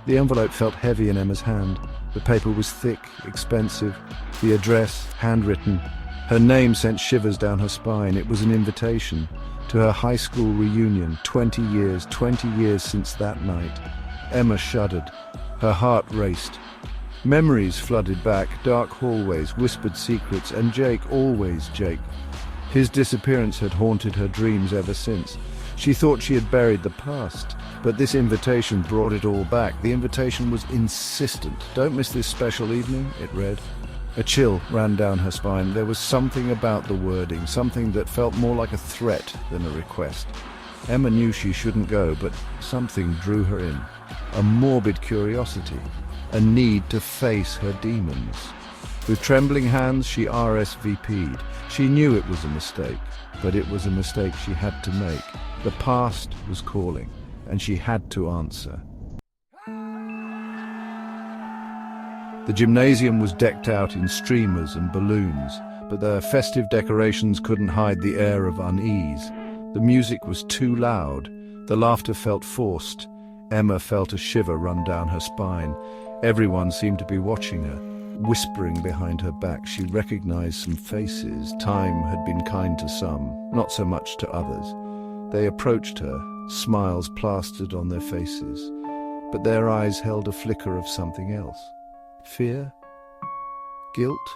The envelope felt heavy in Emma's hand. The paper was thick, expensive, the address handwritten. Her name sent shivers down her spine. It was an invitation to her high school reunion. 20 years since that night. Emma shuddered. Her heart raced. Memories flooded back, dark hallways, whispered secrets, and Jake, always Jake. His disappearance had haunted her dreams ever since. She thought she had buried the past, but this invitation brought it all back. The invitation was insistent. "Don't miss this special evening," it read. A chill ran down her spine. There was something about the wording, something that felt more like a threat than a request. Emma knew she shouldn't go, but something drew her in. A morbid curiosity, a need to face her demons. With trembling hands, she RSVP'd. She knew it was a mistake, but it was a mistake she had to make. The past was calling, and she had to answer. The gymnasium was decked out in streamers and balloons, but the festive decorations couldn't hide the air of unease. The music was too loud. The laughter felt forced. Emma felt a shiver run down her spine. Everyone seemed to be watching her, whispering behind her back. She recognized some faces. Time had been kind to some, not so much to others. They approached her, smiles plastered on their faces, but their eyes held a flicker of something else. Fear? Guilt?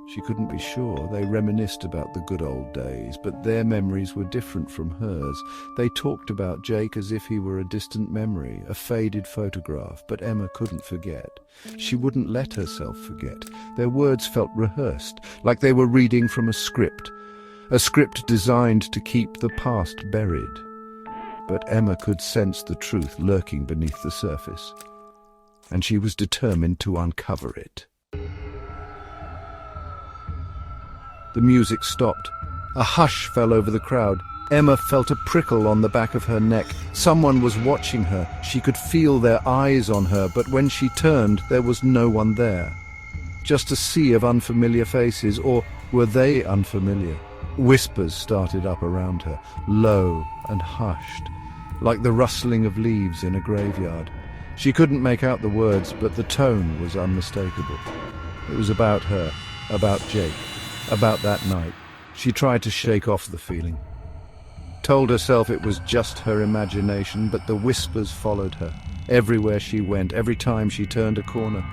She couldn't be sure. They reminisced about the good old days, but their memories were different from hers. They talked about Jake as if he were a distant memory, a faded photograph, but Emma couldn't forget. She wouldn't let herself forget. Their words felt rehearsed, like they were reading from a script designed to keep the past buried. But Emma could sense the truth lurking beneath the surface, and she was determined to uncover it. The music stopped. A hush fell over the crowd. Emma felt a prickle on the back of her neck. Someone was watching her. She could feel their eyes on her, but when she turned, there was no one there. Just a sea of unfamiliar faces, or were they unfamiliar? Whispers started up around her, low and hushed, like the rustling of leaves in a graveyard. She couldn't make out the words, but the tone was unmistakable. It was about her, about Jake, about that night. She tried to shake off the feeling. Told herself it was just her imagination, but the whispers followed her. Everywhere she went, every time she turned a corner.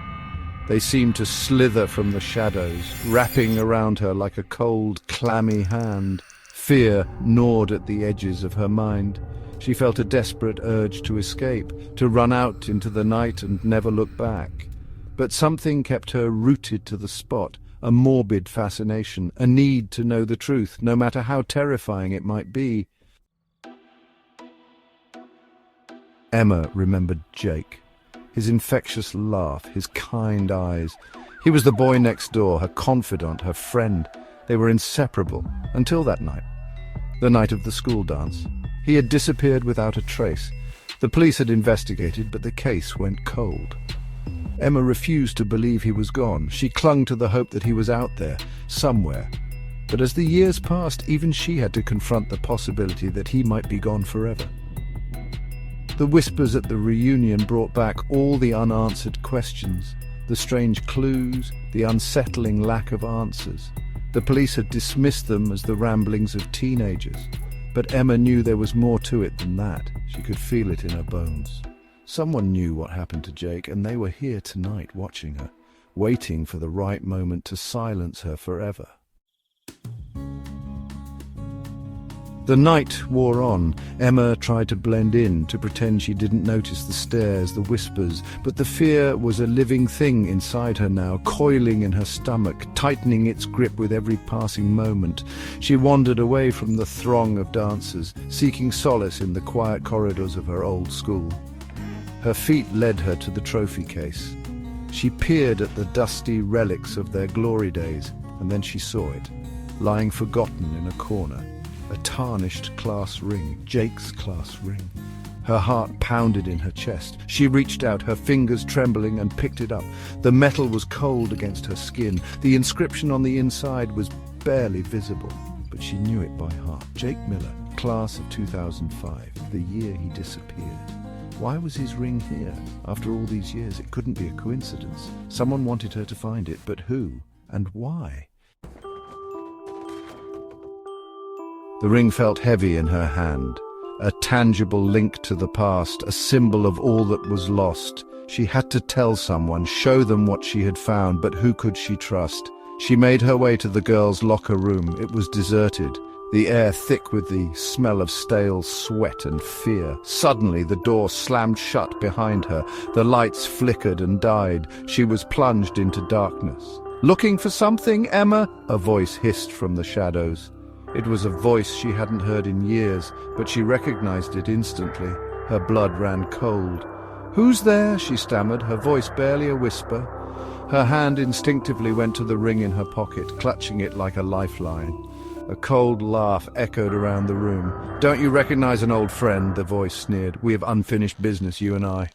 They seemed to slither from the shadows, wrapping around her like a cold, clammy hand. Fear gnawed at the edges of her mind. She felt a desperate urge to escape, to run out into the night and never look back. But something kept her rooted to the spot, a morbid fascination, a need to know the truth, no matter how terrifying it might be. Emma remembered Jake, his infectious laugh, his kind eyes. He was the boy next door, her confidant, her friend. They were inseparable, until that night, the night of the school dance. He had disappeared without a trace. The police had investigated, but the case went cold. Emma refused to believe he was gone. She clung to the hope that he was out there, somewhere. But as the years passed, even she had to confront the possibility that he might be gone forever. The whispers at the reunion brought back all the unanswered questions, the strange clues, the unsettling lack of answers. The police had dismissed them as the ramblings of teenagers. But Emma knew there was more to it than that. She could feel it in her bones. Someone knew what happened to Jake, and they were here tonight watching her, waiting for the right moment to silence her forever. The night wore on. Emma tried to blend in, to pretend she didn't notice the stares, the whispers, but the fear was a living thing inside her now, coiling in her stomach, tightening its grip with every passing moment. She wandered away from the throng of dancers, seeking solace in the quiet corridors of her old school. Her feet led her to the trophy case. She peered at the dusty relics of their glory days, and then she saw it, lying forgotten in a corner. A tarnished class ring, Jake's class ring. Her heart pounded in her chest. She reached out, her fingers trembling, and picked it up. The metal was cold against her skin. The inscription on the inside was barely visible, but she knew it by heart. Jake Miller, class of 2005, the year he disappeared. Why was his ring here? After all these years, it couldn't be a coincidence. Someone wanted her to find it, but who and why? The ring felt heavy in her hand, a tangible link to the past, a symbol of all that was lost. She had to tell someone, show them what she had found, but who could she trust? She made her way to the girls' locker room. It was deserted, the air thick with the smell of stale sweat and fear. Suddenly, the door slammed shut behind her. The lights flickered and died. She was plunged into darkness. "Looking for something, Emma?" a voice hissed from the shadows. It was a voice she hadn't heard in years, but she recognized it instantly. Her blood ran cold. "Who's there?" she stammered, her voice barely a whisper. Her hand instinctively went to the ring in her pocket, clutching it like a lifeline. A cold laugh echoed around the room. "Don't you recognize an old friend?" the voice sneered. "We have unfinished business, you and I."